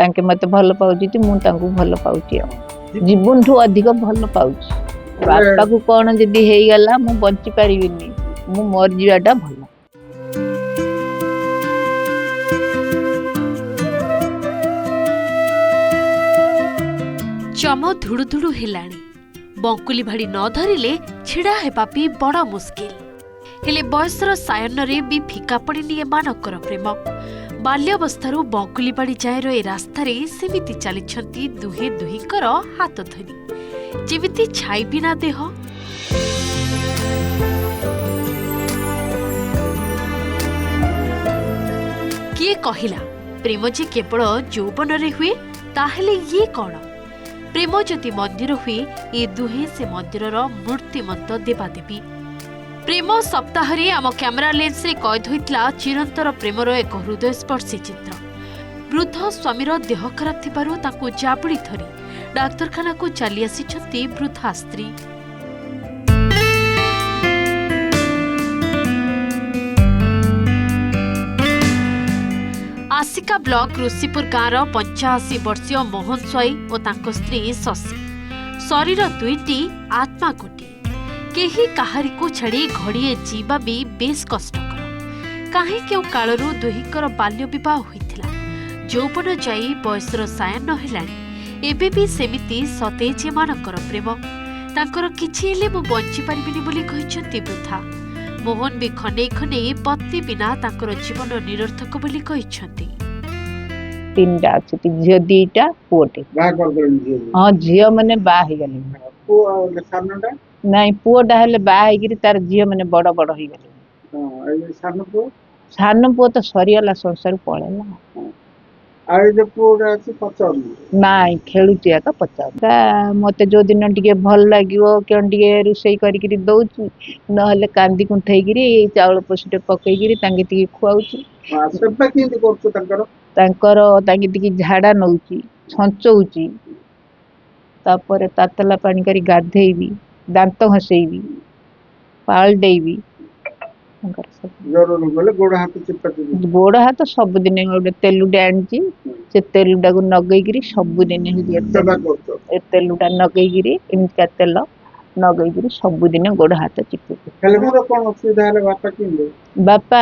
तांके मते भल पाउची मु तांको भल पाउची जीवन ठू अधिक भल पाउची बापा को कौन जदि हेई गला मु बंची पारिबिनी मु मर जीवाटा भल। चम धुड़ु धुड़ु हेलाणी बंकुली भाड़ी न धरिले छिड़ा हेबा भी बड़ा मुस्किल हेले बयसर सायन रे भी फिका पड़िनी एमानकर प्रेम बाल्यावस्थारू बंकुली बाड़ी जाएर ए रास्तार सेमिति चली दुहे दुहीकर हाथ धरी जेमिति छाई बिना देह। किए कहिला प्रेम जे केवल यौवन रे हुए ताहेले ये कौन प्रेम जदि मंदिर हुए ये दुहे से मंदिरर मूर्तिमंत देवादेवी। प्रेम सप्ताह आम कैमेरा लेंस रे कैद होइतला चिरंतर प्रेमर एक हृदयस्पर्शी चित्र। वृद्ध स्वामीर देह खराब थिबारु तांको जाबुड़ी धरी डाक्तरखाना को चली आसिछंती वृद्धा स्त्री। आसिका ब्लॉक ऋषिपुर गाँवर 85 वर्षीय मोहन स्वाई और तांको स्त्री शशि शरीर दुईटी आत्मा गोटी केही काहारी को छाड़ी घड़िए जीवा भी बेस कष्टकर कहीं क्यों कालरू दुहिकर बाल्य विवाह होइथिला यौवन जाई बयसर सायन हेलाणी एबे भी सेमिति सतेज एमानकर प्रेम तांकर किछि हेले मु बंची पारिबिनी बोली कहिसंती वृद्धा। मोहन भी खने खने पत्नी बिना तांकर जीवन निरर्थक बोली कहिसंती। तीनटा अछि झियो दीटा पुओटे बा कर देली हां झियो माने बा हे गली को सानटा नहीं पुओटा हेले बा हे गिरी तार झियो माने बड़ बड़ हे गली। हां ए सानो पुओ तो सरियला संसार पळेला आइ जे पुओटा अछि पचार नाई खेलुची का पचार मते जो दिन टिके भल लागिवो केन टिके रुसई करी करी दउची नहले कांदी कुंठई गिरी चावल पसुटे पकई गिरी तांगे टिके खुआउची। हां सेबा केंति करछु तांकर तांगे टिके झाड़ा नउची छंचउची तापरे तातला पानी करी गाधेइबी दांत घसेइबी पाल देइबी गोड़ हाथ सब दिन गोटे तेलुटे आनी से तेलुटा को नगेगी सबुदिन तेलुटा नगेगी एमतिका तेल नगेगी सबुदिन गोड़ हाथ चिपे बापा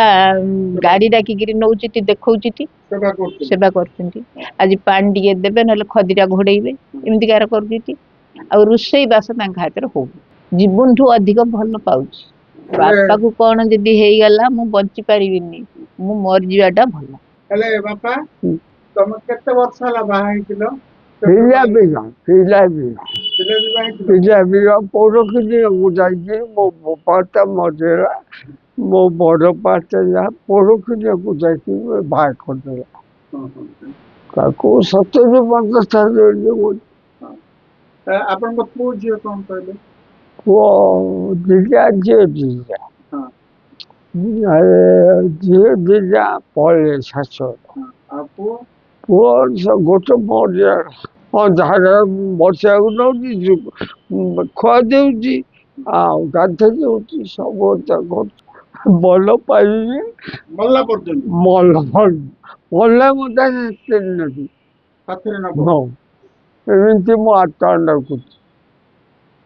गाड़ी डाकिकी नौची देखौची सेवा कर आज पानी टे देवे ना खदीटा घोड़े एमतिकार कर रोसई बास हाथ हो जीवन ठू अधिक भल पाउची बापा को कौन जदि हेई गला मु बंची पारिबिनी मु मर जीवाटा भल। हेले बापा तुम केते वर्ष हला बाहा हितिलो पिला पोरो किनी गुजाई मो पाटा मजेला मो बड़ पाटा पोरो किनी गुजाई बाहर कर देला काको 70 50 आपन को पु जियो कोन कहले वो दिया जे दिया जे दिया पड़े शाशो आपो वो गोटे मोरिया और झाड़ा बचा नौ खुआ देउची आ गाधे देउची सब बल पाई मल्ला पर्यंत मल्ला मते नदी पाथरे न नो एमती मो आटा कुछ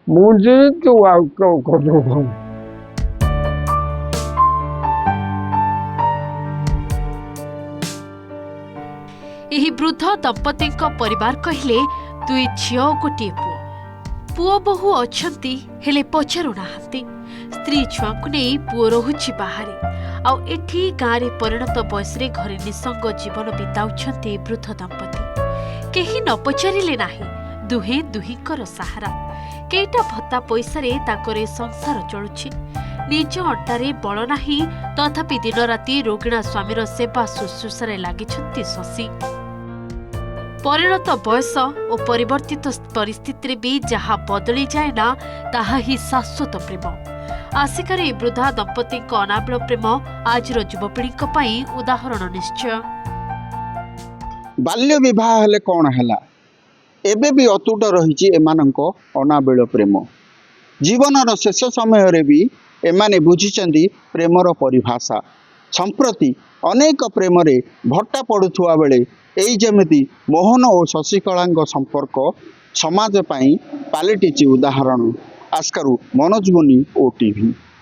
मुझे तो आपको करो एही वृद्ध दंपति परिवार कहले दुई झियो गोटे पुओ बहु अछंती हेले पचारू नाहांती स्त्री छुआ को नहीं पुओ रहुछि बाहरे आउ एठी गाँव रे परिणत बयस रे घरे निसंग जीवन बिताउछंती वृद्ध दंपति केही न पचारिले नाही दुहे दुहीकर सहारा केटा भत्ता पैसा रे ताकरे संसार चलुछि निज अंटारे बल नाही तथापि दिन राति रोगिणा स्वामीर सेवा शुश्रूषारे लागिछंती शशि। परिणत बयस और परिवर्तित परिस्थिति भी जहा बदली जाए ना ताहा ही शाश्वत प्रेम। आसिकार ए वृद्धा दंपति अनाबिल प्रेम आज युवपीढ़ी उदाहरण निश्चय। बाल्य विवाह हेले कौन है एबे भी अतुट रही एमानंक अनाबिल प्रेम जीवन शेष समय रे भी एमाने बुझिचंदी प्रेमर परिभाषा संप्रति अनेक प्रेम रे भट्टा पड़ुवा बेले एई जेमिति मोहन और शशिकला संपर्क समाज पाई पालिटिची उदाहरण। आस्कारू मनोज मुनि, ओटीवी।